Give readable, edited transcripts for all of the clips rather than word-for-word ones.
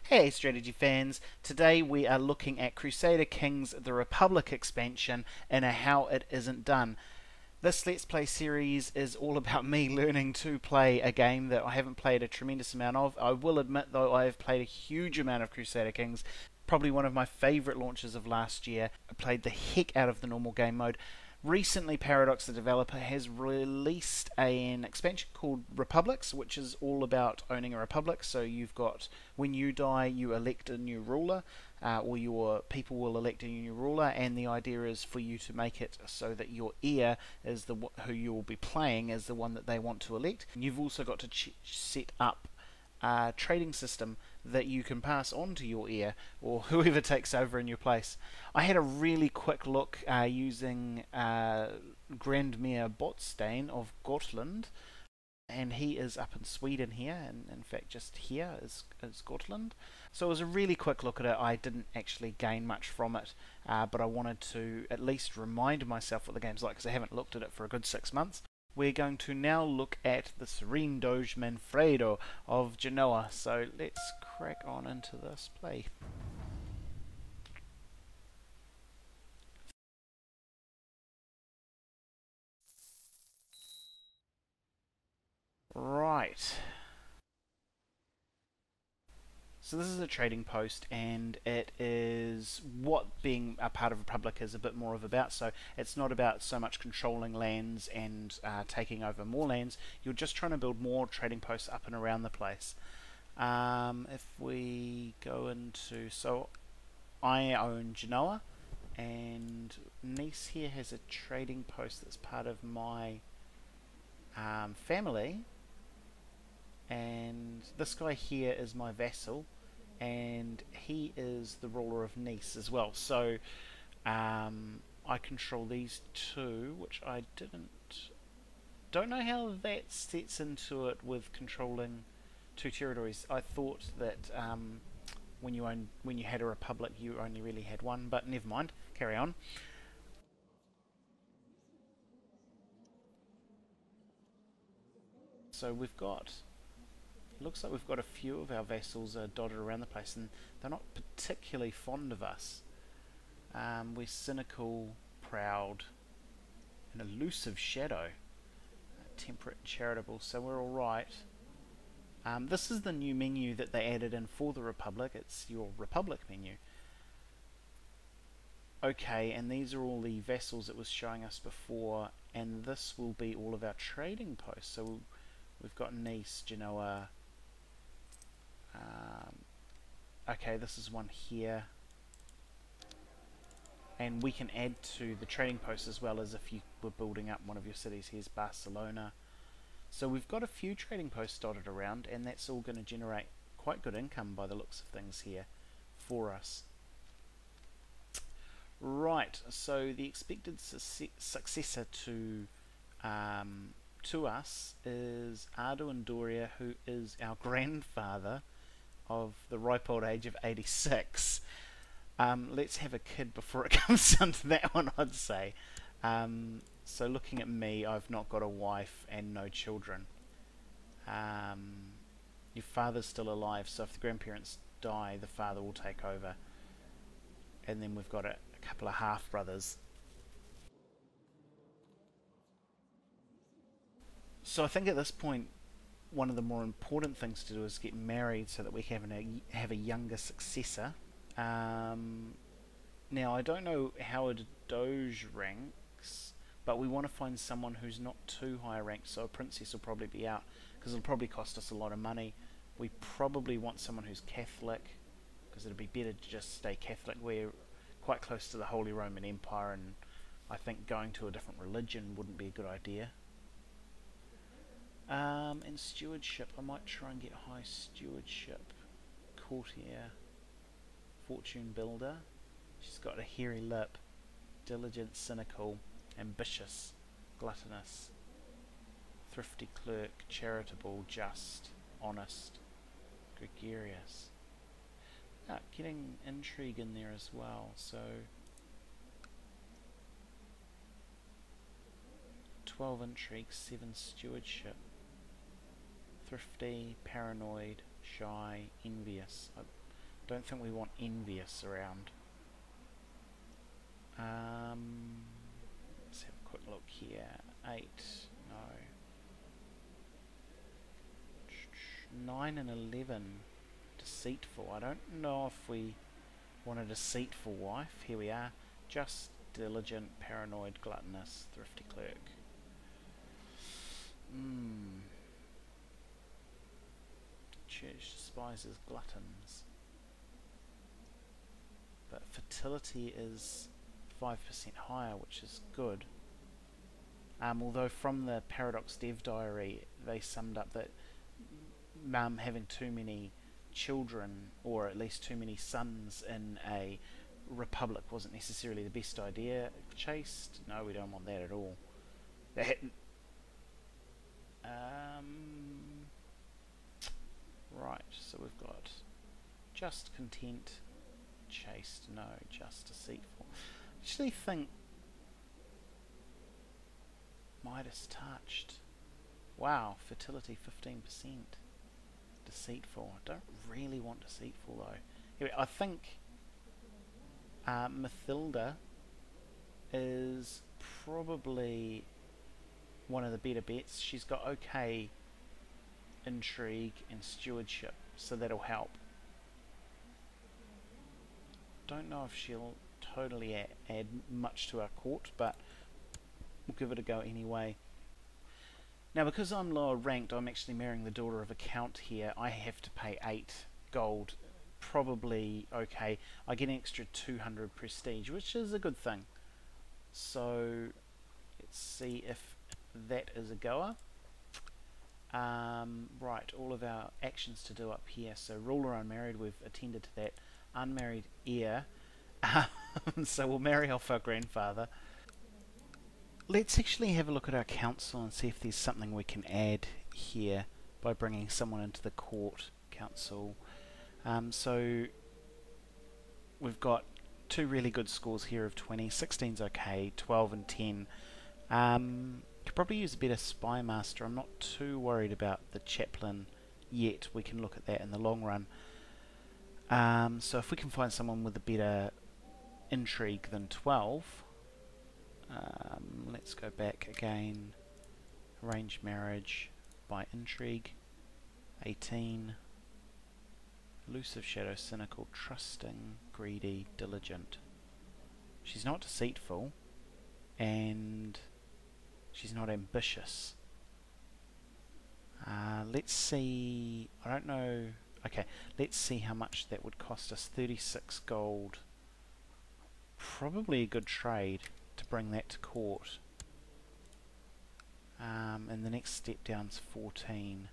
Hey strategy fans, today we are looking at Crusader Kings The Republic expansion and how it isn't done. This Let's Play series is all about me learning to play a game that I haven't played a tremendous amount of. I will admit though I have played a huge amount of Crusader Kings, probably one of my favourite launches of last year. I played the heck out of the normal game mode. Recently, Paradox, the developer, has released an expansion called Republics, which is all about owning a republic. So you've got, when you die, you elect a new ruler, or your people will elect a new ruler, and the idea is for you to make it so that your heir is the who you will be playing is the one that they want to elect. You've also got to set up trading system that you can pass on to your heir or whoever takes over in your place. I had a really quick look using Grandmere Botstain of Gotland, and he is up in Sweden here, and in fact just here is Gotland. So it was a really quick look at it. I didn't actually gain much from it, but I wanted to at least remind myself what the game's like because I haven't looked at it for a good 6 months. We're going to now look at the Serene Doge Manfredo of Genoa. So let's crack on into this play. Right. So this is a trading post, and it is what being a part of Republic is a bit more of about. So it's not about so much controlling lands and taking over more lands. You're just trying to build more trading posts up and around the place. If we go into, so I own Genoa, and Nice here has a trading post that's part of my family, and this guy here is my vassal, and he is the ruler of Nice as well. So I control these two, which I don't know how that sets into it with controlling two territories. I thought that when you had a republic, you only really had one, but never mind. Carry on. So we've got. Looks like we've got a few of our vessels dotted around the place, and they're not particularly fond of us. We're cynical, proud, an elusive shadow, temperate and charitable, so we're alright. This is the new menu that they added in for the Republic. It's your Republic menu. Okay, and these are all the vessels it was showing us before, and this will be all of our trading posts. So we've got Nice, Genoa. Okay, this is one here. And we can add to the trading posts as well as if you were building up one of your cities. Here's Barcelona. So we've got a few trading posts dotted around, and that's all going to generate quite good income by the looks of things here for us. Right, so the expected successor to us is Arduin Doria, who is our grandfather of the ripe old age of 86. Let's have a kid before it comes down to that one, I'd say. So looking at me, I've not got a wife and no children. Your father's still alive, so if the grandparents die, the father will take over. And then we've got a couple of half-brothers. So I think at this point, one of the more important things to do is get married so that we can have a younger successor. Now, I don't know how a Doge ranks, but we want to find someone who's not too high ranked, so a princess will probably be out, because it'll probably cost us a lot of money. We probably want someone who's Catholic, because it'd be better to just stay Catholic. We're quite close to the Holy Roman Empire, and I think going to a different religion wouldn't be a good idea. And stewardship, I might try and get high stewardship. Courtier, fortune builder. She's got a hairy lip. Diligent, cynical, ambitious, gluttonous, thrifty clerk, charitable, just, honest, gregarious. Getting intrigue in there as well, so 12 intrigue, 7 stewardship. Thrifty, paranoid, shy, envious. Don't think we want envious around. Let's have a quick look here. 8, no. 9 and 11. Deceitful. I don't know if we want a deceitful wife. Here we are. Just, diligent, paranoid, gluttonous, thrifty clerk. Church despises gluttons. But fertility is 5% higher, which is good. Although from the Paradox Dev Diary, they summed up that having too many children, or at least too many sons in a republic, wasn't necessarily the best idea. Chaste? No, we don't want that at all. That, right, so we've got just, content, chaste, no, just, deceitful. I actually think Midas touched. Wow, fertility 15%. Deceitful. I don't really want deceitful though. Anyway, I think Mathilda is probably one of the better bets. She's got okay intrigue and stewardship, so that'll help. Don't know if she'll totally add much to our court, but we'll give it a go anyway. Now, because I'm lower ranked, I'm actually marrying the daughter of a count here. I have to pay 8 gold. Probably okay. I get an extra 200 prestige, which is a good thing. So let's see if that is a goer. Right, all of our actions to do up here. So ruler unmarried, we've attended to that. Unmarried heir. So we'll marry off our grandfather. Let's actually have a look at our council and see if there's something we can add here by bringing someone into the court council. So we've got 2 really good scores here of 20. 16's okay, 12 and 10. Could probably use a better spy master. I'm not too worried about the chaplain yet. We can look at that in the long run. So if we can find someone with a better intrigue than 12, let's go back again. Arranged marriage by intrigue. 18. Elusive, shadow, cynical, trusting, greedy, diligent. She's not deceitful, and she's not ambitious. Let's see. I don't know. Okay, let's see how much that would cost us. 36 gold. Probably a good trade to bring that to court. And the next step down's 14.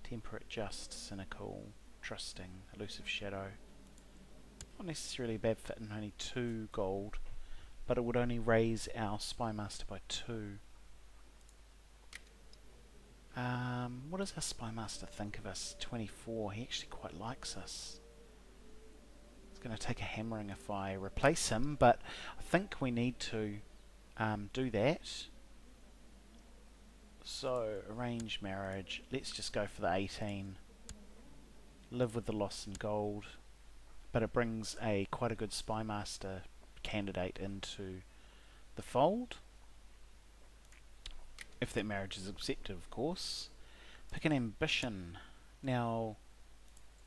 Temperate, just, cynical, trusting, elusive, shadow. Not necessarily a bad fit, and only 2 gold, but it would only raise our spy master by 2. What does our spy master think of us? 24. He actually quite likes us. It's going to take a hammering if I replace him, but I think we need to do that. So, arrange marriage. Let's just go for the 18. Live with the loss in gold. But it brings quite a good spy master candidate into the fold. If that marriage is accepted, of course. Pick an ambition. Now,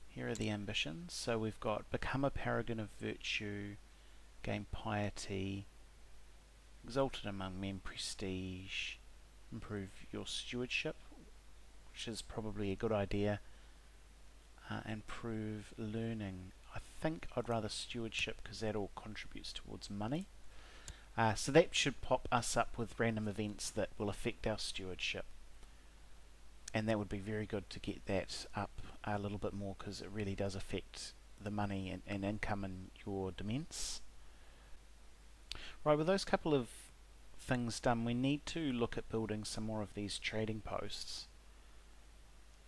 here are the ambitions. So we've got become a paragon of virtue, gain piety, exalted among men, prestige, improve your stewardship, which is probably a good idea, improve learning. I think I'd rather stewardship because that all contributes towards money. So that should pop us up with random events that will affect our stewardship, and that would be very good to get that up a little bit more, because it really does affect the money and income in your demesne. Right, with those couple of things done, we need to look at building some more of these trading posts.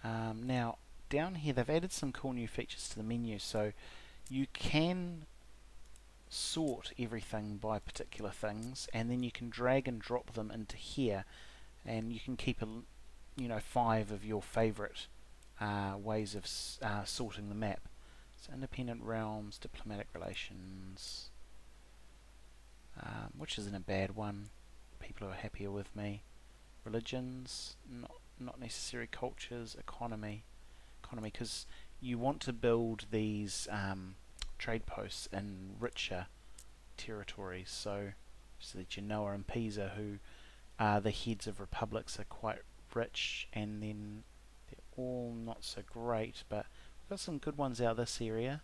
Now down here they've added some cool new features to the menu, so you can sort everything by particular things, and then you can drag and drop them into here, and you can keep 5 of your favorite ways of sorting the map. So independent realms, diplomatic relations, which isn't a bad one. People are happier with me. Religions, not necessary. Cultures, economy, because you want to build these trade posts in richer territories. So the Genoa and Pisa, who are the heads of republics, are quite rich, and then they're all not so great, but we've got some good ones out this area.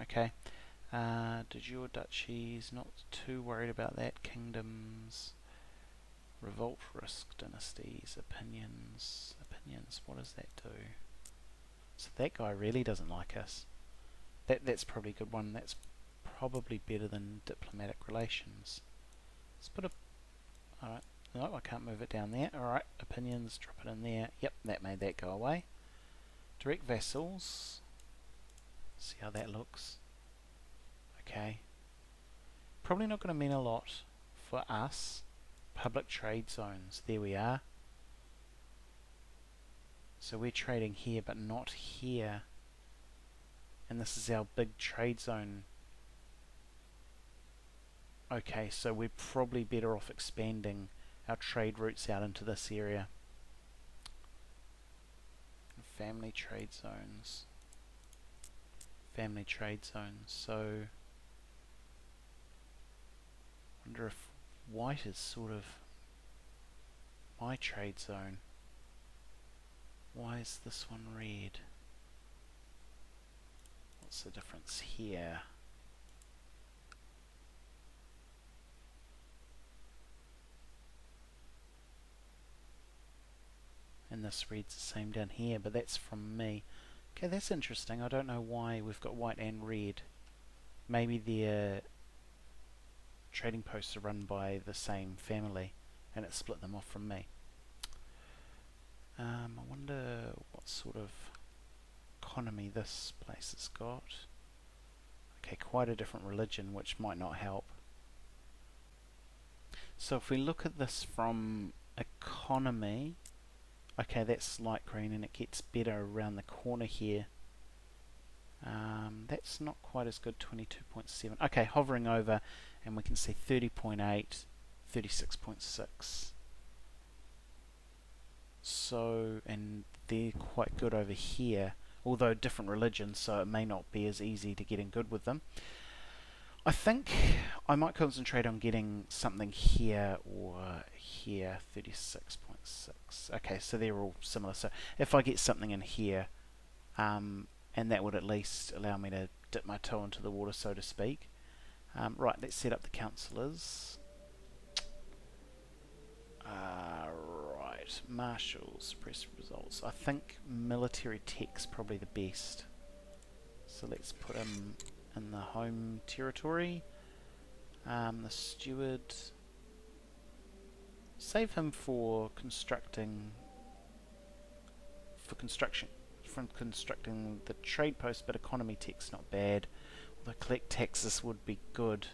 Okay. De jure duchies, not too worried about that. Kingdoms, revolt risk, dynasties, opinions. What does that do? So that guy really doesn't like us. That's probably a good one. That's probably better than diplomatic relations. Let's put a... Alright, no, I can't move it down there. Alright, opinions, drop it in there. Yep, that made that go away. Direct vassals. See how that looks. Okay. Probably not going to mean a lot for us. Public trade zones. There we are. So we're trading here, but not here. And this is our big trade zone. Okay, so we're probably better off expanding our trade routes out into this area. Family trade zones. Family trade zones. So, wonder if white is sort of my trade zone. Why is this one red? What's the difference here? And this reads the same down here, but that's from me. Okay, that's interesting. I don't know why we've got white and red. Maybe their trading posts are run by the same family and it split them off from me. I wonder what sort of economy this place has got. Okay, quite a different religion, which might not help. So if we look at this from economy, okay, that's light green and it gets better around the corner here. That's not quite as good, 22.7. Okay, hovering over and we can see 30.8, 36.6. So, and they're quite good over here, although different religions, so it may not be as easy to get in good with them. I think I might concentrate on getting something here or here, 36.6. Okay, so they're all similar. So if I get something in here, and that would at least allow me to dip my toe into the water, so to speak. Right, let's set up the councillors. Right, marshals, suppress results. I think military tech's probably the best. So let's put him in the home territory. The steward, save him for constructing, from constructing the trade post, but economy tech's not bad. Although collect taxes would be good.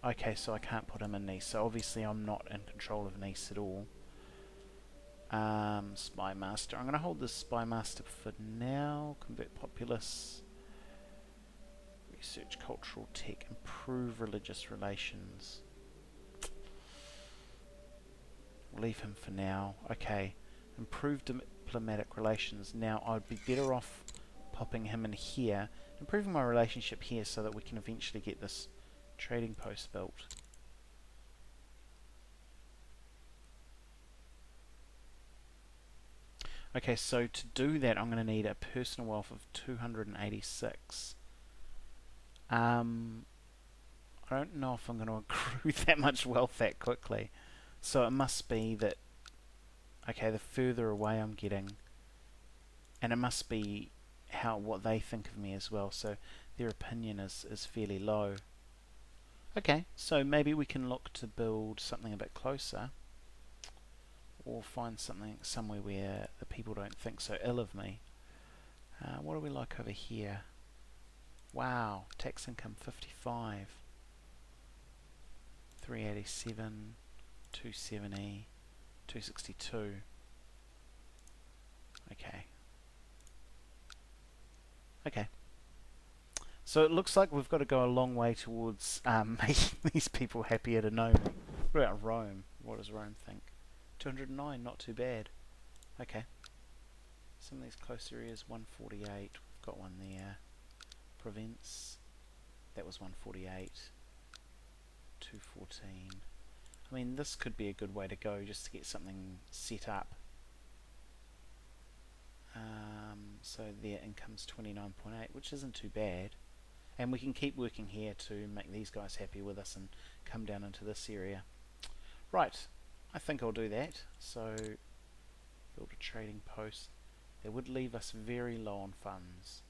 Okay, so I can't put him in Nice, so obviously I'm not in control of Nice at all. Spy Master. I'm going to hold this Spy Master for now. Convert populace. Research cultural tech. Improve religious relations. We'll leave him for now. Okay. Improve diplomatic relations. Now I'd be better off popping him in here. Improving my relationship here so that we can eventually get this trading post built. Okay, so to do that I'm going to need a personal wealth of 286. I don't know if I'm going to accrue that much wealth that quickly. So it must be that, okay, the further away I'm getting, and it must be what they think of me as well, so their opinion is fairly low. Okay, so maybe we can look to build something a bit closer, or find somewhere where the people don't think so ill of me. What do we like over here? Wow, tax income 55, 387. 270, 262. Okay. Okay. So it looks like we've got to go a long way towards making these people happier to know me. What about Rome? What does Rome think? 209, not too bad. Okay. Some of these close areas, 148. We've got one there. Province. That was 148. 214. I mean, this could be a good way to go just to get something set up. So their income's 29.8, which isn't too bad. And we can keep working here to make these guys happy with us and come down into this area. Right, I think I'll do that. So, build a trading post. That would leave us very low on funds.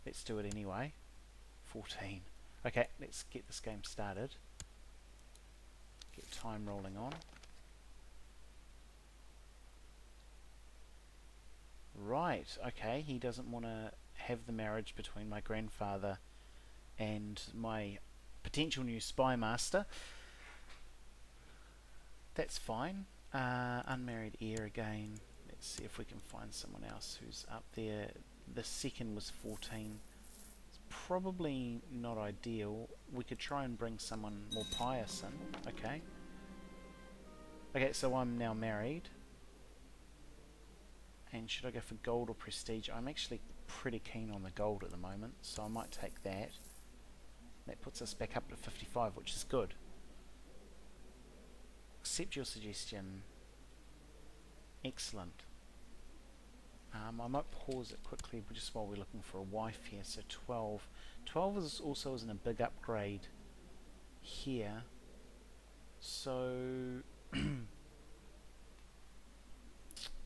Let's do it anyway. 14. Okay, let's get this game started. Get time rolling on. Right, okay, he doesn't want to have the marriage between my grandfather and my potential new spy master. That's fine. Unmarried heir again. Let's see if we can find someone else who's up there. The second was 14. It's probably not ideal. We could try and bring someone more pious in. Okay. Okay, so I'm now married. And should I go for gold or prestige? I'm actually pretty keen on the gold at the moment, so I might take that. That puts us back up to 55, which is good. Accept your suggestion. Excellent. I might pause it quickly just while we're looking for a wife here. So 12. 12 is also isn't a big upgrade here. So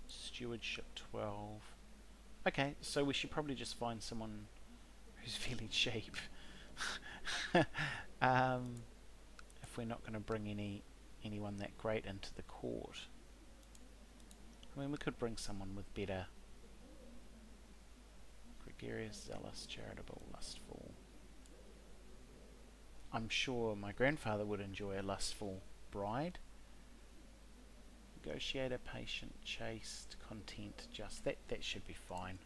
stewardship 12. Okay, so we should probably just find someone who's fairly cheap. If we're not going to bring anyone that great into the court. I mean, we could bring someone with better. Gregarious, zealous, charitable, lustful. I'm sure my grandfather would enjoy a lustful bride. Negotiator, patient, chaste, content, just. That should be fine.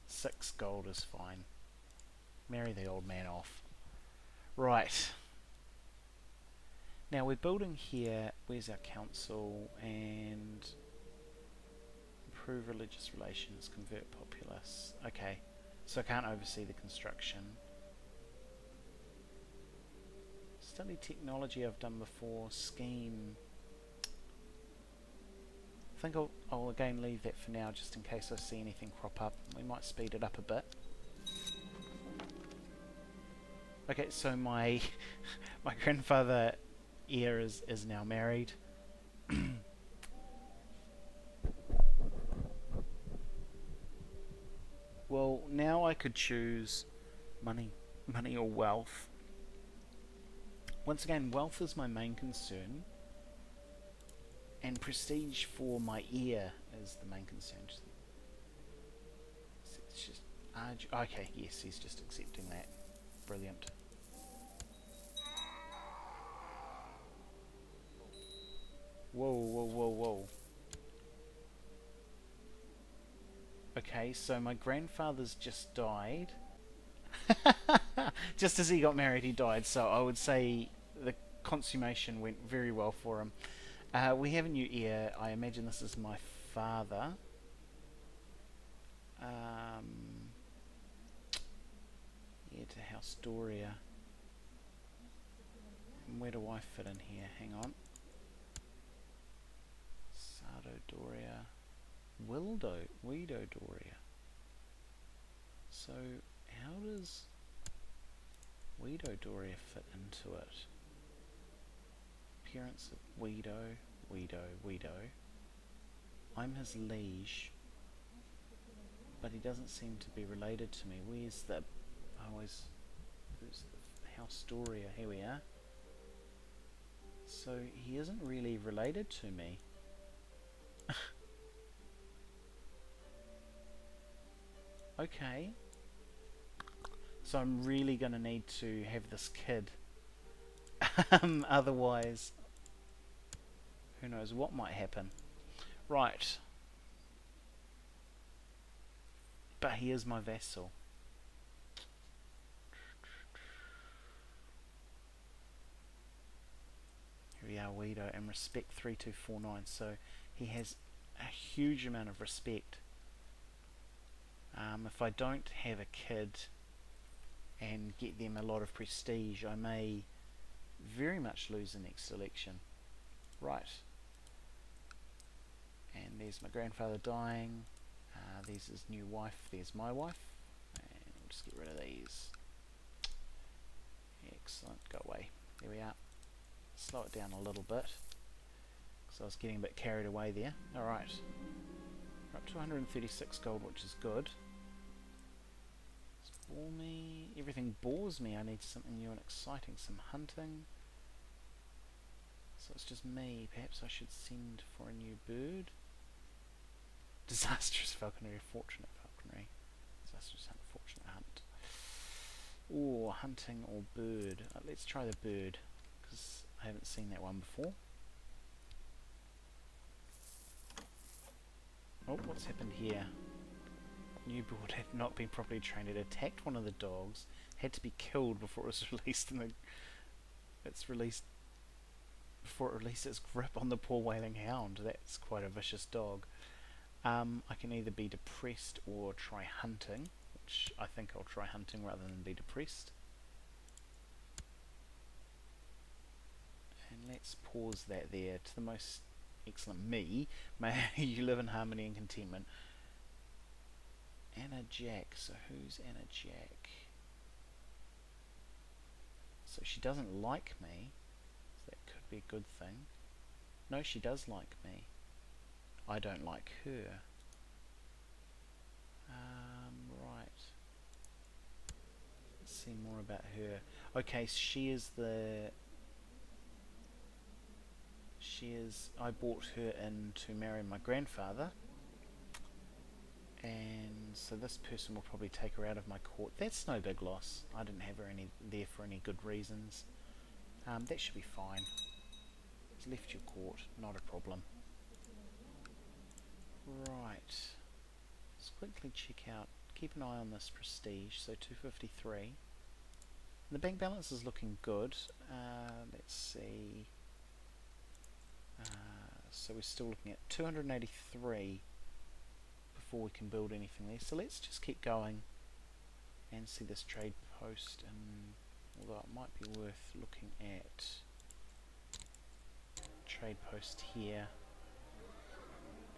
6 gold is fine. Marry the old man off. Right. Now we're building here. Where's our council? And improve religious relations, convert populace. Okay, so I can't oversee the construction. Study technology I've done before. Scheme. I think I'll again leave that for now just in case I see anything crop up. We might speed it up a bit. Okay, so my my grandfather heir is now married. Well, now I could choose money or wealth. Once again, wealth is my main concern, and prestige for my heir is the main concern. It's just okay. Yes, he's just accepting that. Brilliant. Whoa, whoa, whoa, whoa. Okay, so my grandfather's just died. Just as he got married, he died, so I would say the consummation went very well for him. We have a new heir. I imagine this is my father. Heir to House Doria. And where do I fit in here? Hang on. Sardo Doria. Guido Doria. So how does Guido Doria fit into it? Appearance of Guido. I'm his liege, but he doesn't seem to be related to me. Who's the House Doria? Here we are. So he isn't really related to me. Okay. So I'm really going to need to have this kid. Otherwise, who knows what might happen. Right. But he is my vassal. Here we are, Weedo, and respect 3249. So he has a huge amount of respect. If I don't have a kid and get them a lot of prestige, I may very much lose the next election. Right. And there's my grandfather dying. There's his new wife. There's my wife. And we'll just get rid of these. Excellent. Go away. There we are. Slow it down a little bit, because I was getting a bit carried away there. Alright. We're up to 136 gold, which is good. Bore me. Everything bores me. I need something new and exciting. Some hunting. So it's just me. Perhaps I should send for a new bird. Disastrous falconry, fortunate falconry. Disastrous hunt, fortunate hunt. Or hunting or bird. Let's try the bird, because I haven't seen that one before. Oh, what's happened here? New board had not been properly trained. It attacked one of the dogs, had to be killed before it was released, and it's released before it released its grip on the poor wailing hound. That's quite a vicious dog. I can either be depressed or try hunting, which I think I'll try hunting rather than be depressed. And let's pause that there. To the most excellent me, may you live in harmony and contentment. Anna Jack. So who's Anna Jack? So she doesn't like me. So that could be a good thing. No, she does like me. I don't like her. Right. Let's see more about her. Okay, she is the... I bought her in to marry my grandfather. And so this person will probably take her out of my court. That's no big loss. I didn't have her there for any good reasons. That should be fine. It's left your court, not a problem. Right. Let's quickly check out, keep an eye on this prestige. So 253. The bank balance is looking good. Let's see. So we're still looking at 283 before we can build anything there. So let's just keep going and see this trade post. And although it might be worth looking at trade post here.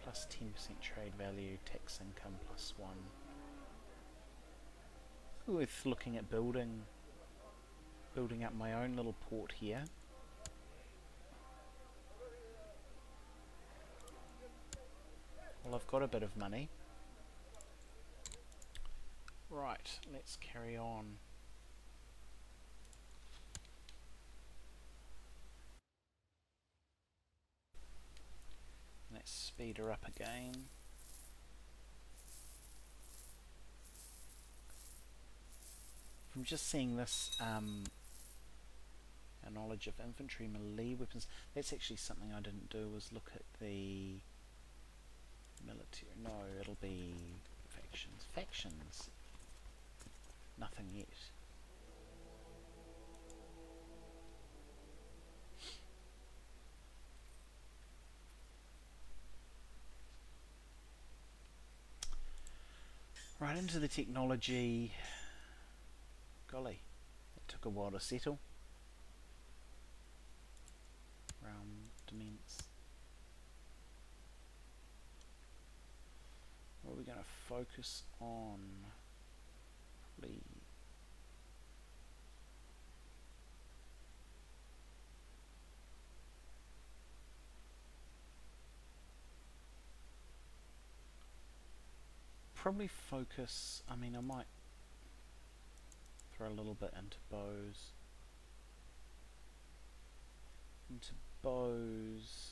Plus 10% trade value, tax income plus 1. Worth looking at building up my own little port here. Well, I've got a bit of money. Right, let's carry on. Let's speed her up again. From just seeing this, our knowledge of infantry, melee weapons, that's actually something I didn't do, was look at the military. No, it'll be factions. Factions. Nothing yet. Right into the technology. Golly, it took a while to settle. Realm, Demence. What are we going to focus on? Probably focus, I mean, I might throw a little bit into bows.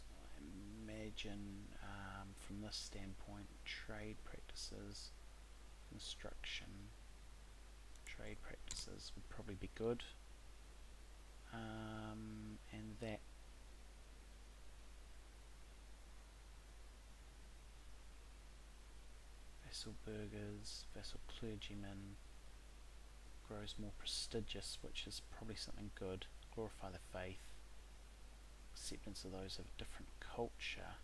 I imagine from this standpoint, trade practices, construction, trade practices would probably be good. And that vassal burghers, vassal clergymen grows more prestigious, which is probably something good. Glorify the faith, acceptance of those of a different culture.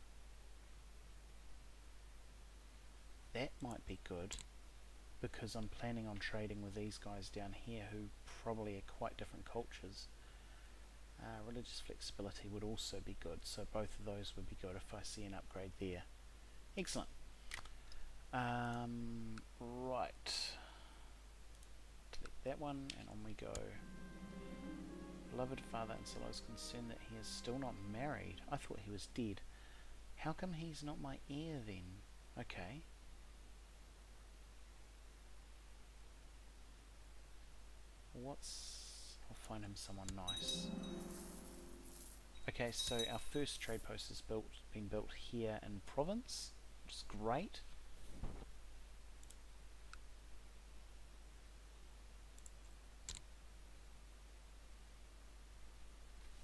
That might be good, because I'm planning on trading with these guys down here who probably are quite different cultures. Religious flexibility would also be good, so both of those would be good if I see an upgrade there. Excellent. Right. Delete that one, and on we go. Beloved father Insula is concerned that he is still not married. I thought he was dead. How come he's not my heir then? Okay. I'll find him someone nice. Okay, so our first trade post has been built here in Province, which is great.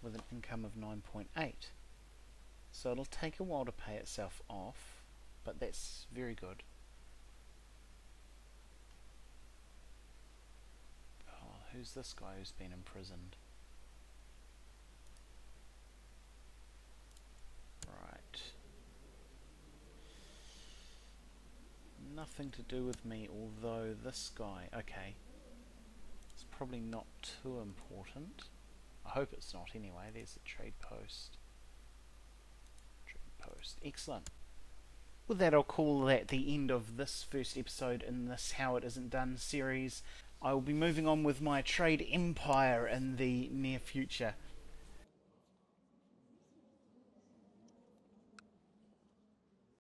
With an income of 9.8. So it'll take a while to pay itself off, but that's very good. Oh, who's this guy who's been imprisoned? Right. Nothing to do with me, although this guy, okay. It's probably not too important. I hope it's not anyway. There's the trade post. Trade post. Excellent. With that, I'll call that the end of this first episode in this How It Isn't Done series. I will be moving on with my trade empire in the near future.